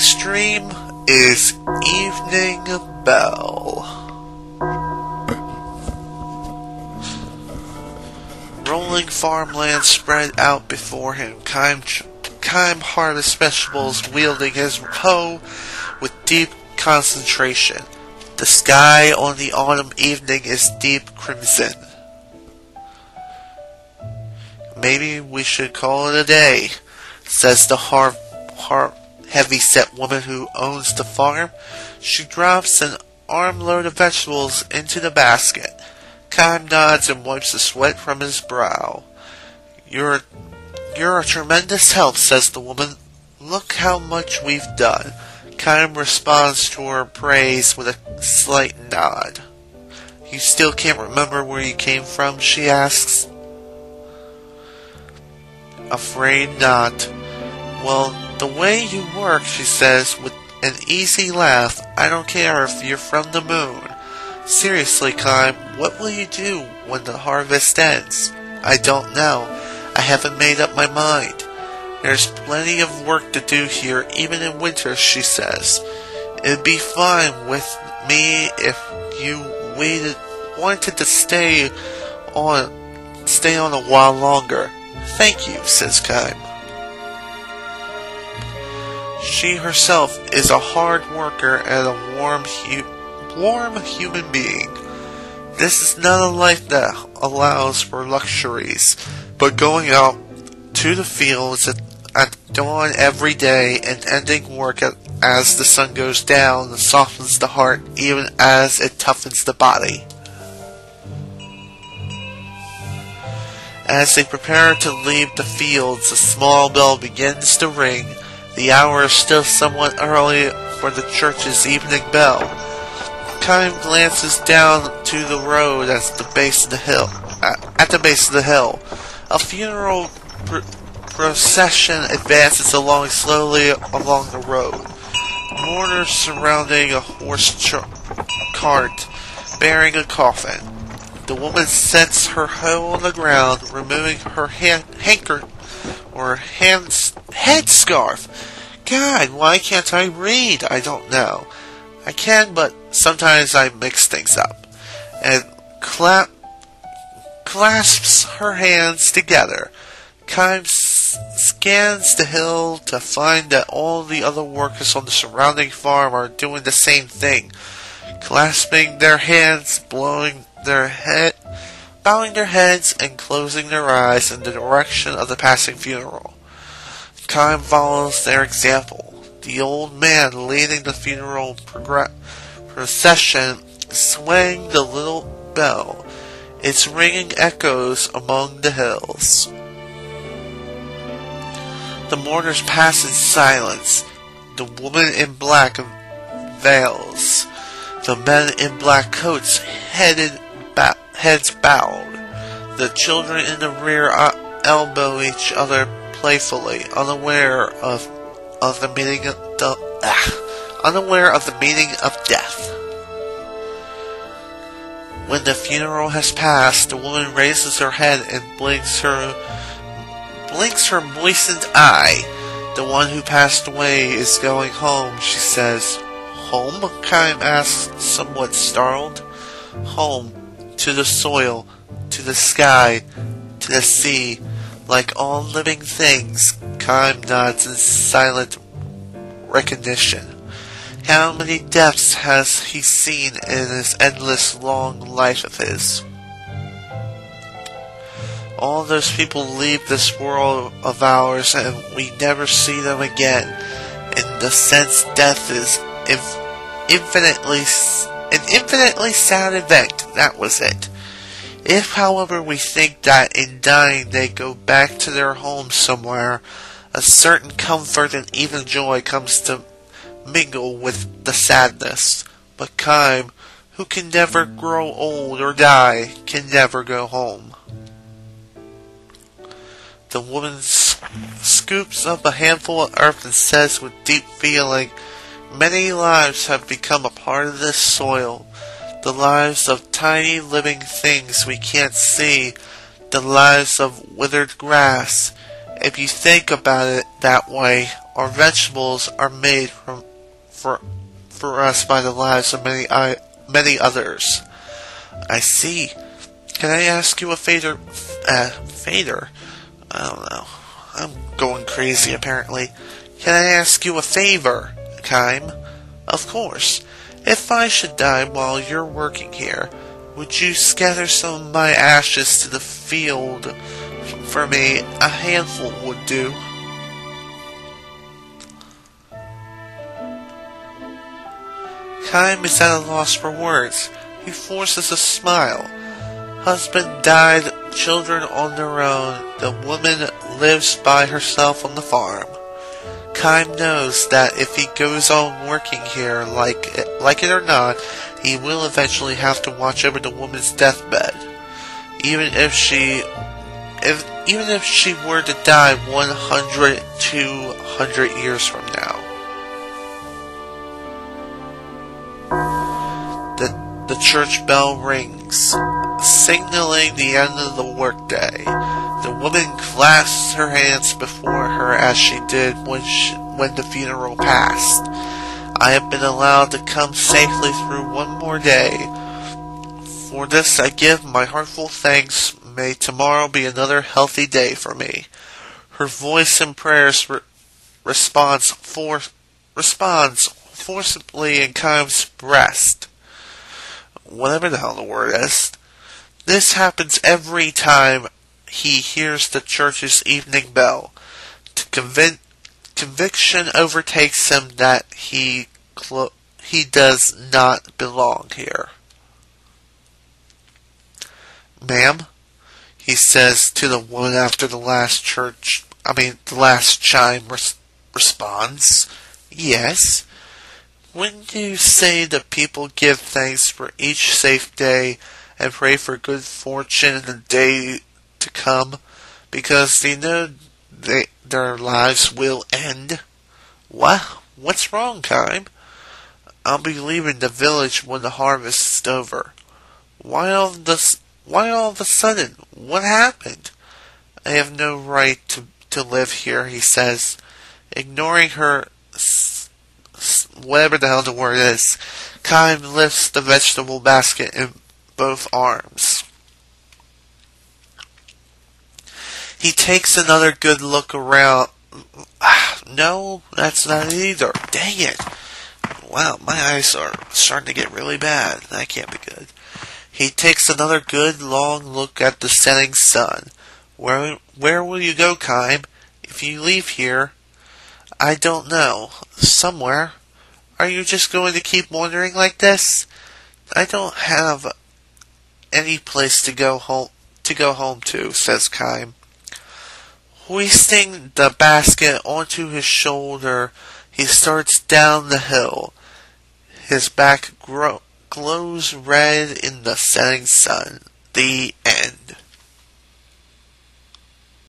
next dream is Evening Bell. Rolling farmland spread out before him. Kiam harvests vegetables, wielding his hoe with deep concentration. The sky on the autumn evening is deep crimson. Maybe we should call it a day, says the heavy-set woman who owns the farm. She drops an armload of vegetables into the basket. Kiam nods and wipes the sweat from his brow. You're a tremendous help, says the woman. Look how much we've done. Kiam responds to her praise with a slight nod. You still can't remember where you came from, she asks. Afraid not. Well, the way you work, she says with an easy laugh. I don't care if you're from the moon. Seriously, Kiam, what will you do when the harvest ends? I don't know. I haven't made up my mind. There's plenty of work to do here, even in winter, she says. It'd be fine with me if you wanted to stay on a while longer. Thank you, says Kiam. She herself is a hard worker and a warm human being. This is not a life that allows for luxuries, but going out to the fields at dawn every day and ending work as the sun goes down softens the heart even as it toughens the body. As they prepare to leave the fields, a small bell begins to ring. The hour is still somewhat early for the church's evening bell. Kiam glances down to the road at the base of the hill. A funeral procession advances slowly along the road. Mourners surrounding a horse cart bearing a coffin. The woman sets her hoe on the ground, removing her headscarf. God, why can't I read? I don't know. I can, but sometimes I mix things up. And clasps her hands together. Kiam scans the hill to find that all the other workers on the surrounding farm are doing the same thing, clasping their hands, bowing their heads, and closing their eyes in the direction of the passing funeral. Kiam follows their example. The old man leading the funeral procession swaying the little bell. Its ringing echoes among the hills. The mourners pass in silence. The woman in black veils. The men in black coats, heads bowed. The children in the rear elbow each other playfully, unaware of the meaning of death. When the funeral has passed, the woman raises her head and blinks her moistened eye. The one who passed away is going home, she says. Home? Kiam asks, somewhat startled. Home, to the soil, to the sky, to the sea. Like all living things, Kiam nods in silent recognition. How many deaths has he seen in this endless long life of his? All those people leave this world of ours and we never see them again. In the sense, death is an infinitely sad event. That was it. If, however, we think that in dying they go back to their home somewhere, a certain comfort and even joy comes to mingle with the sadness. But Kiam, who can never grow old or die, can never go home. The woman scoops up a handful of earth and says with deep feeling, many lives have become a part of this soil. The lives of tiny living things we can't see. The lives of withered grass. If you think about it that way, our vegetables are made for us by the lives of many others. I see. Can I ask you a favor? Favor? I don't know. I'm going crazy apparently. Can I ask you a favor, Kiam? Of course. If I should die while you're working here, would you scatter some of my ashes to the field for me? A handful would do. Kiam is at a loss for words. He forces a smile. Husband died, children on their own. The woman lives by herself on the farm. Kiam knows that if he goes on working here, like it or not, he will eventually have to watch over the woman's deathbed. Even if she were to die 100, 200 years from now. The church bell rings, signaling the end of the workday. The woman clasps her hands before her as she did when the funeral passed. I have been allowed to come safely through one more day. For this I give my heartful thanks. May tomorrow be another healthy day for me. Her voice and prayers responds forcibly in Kiam's breast. Whatever the hell the word is. This happens every time he hears the church's evening bell. Conviction overtakes him that he does not belong here. Ma'am, he says to the woman after the last chime responds. Yes. Wouldn't you say that people give thanks for each safe day and pray for good fortune in the day to come, because they know their lives will end? What's wrong, Kiam? I'll be leaving the village when the harvest is over. Why all of a sudden? What happened? I have no right to live here, he says, ignoring her. Whatever the hell the word is. Kiam lifts the vegetable basket in both arms. He takes another good look around. No, that's not it either. Dang it. Wow, my eyes are starting to get really bad. That can't be good. He takes another good long look at the setting sun. Where will you go, Kiam? If you leave here, I don't know. Somewhere. Are you just going to keep wandering like this? I don't have any place to go home to, says Kiam. Hoisting the basket onto his shoulder, he starts down the hill. His back glows red in the setting sun. The end.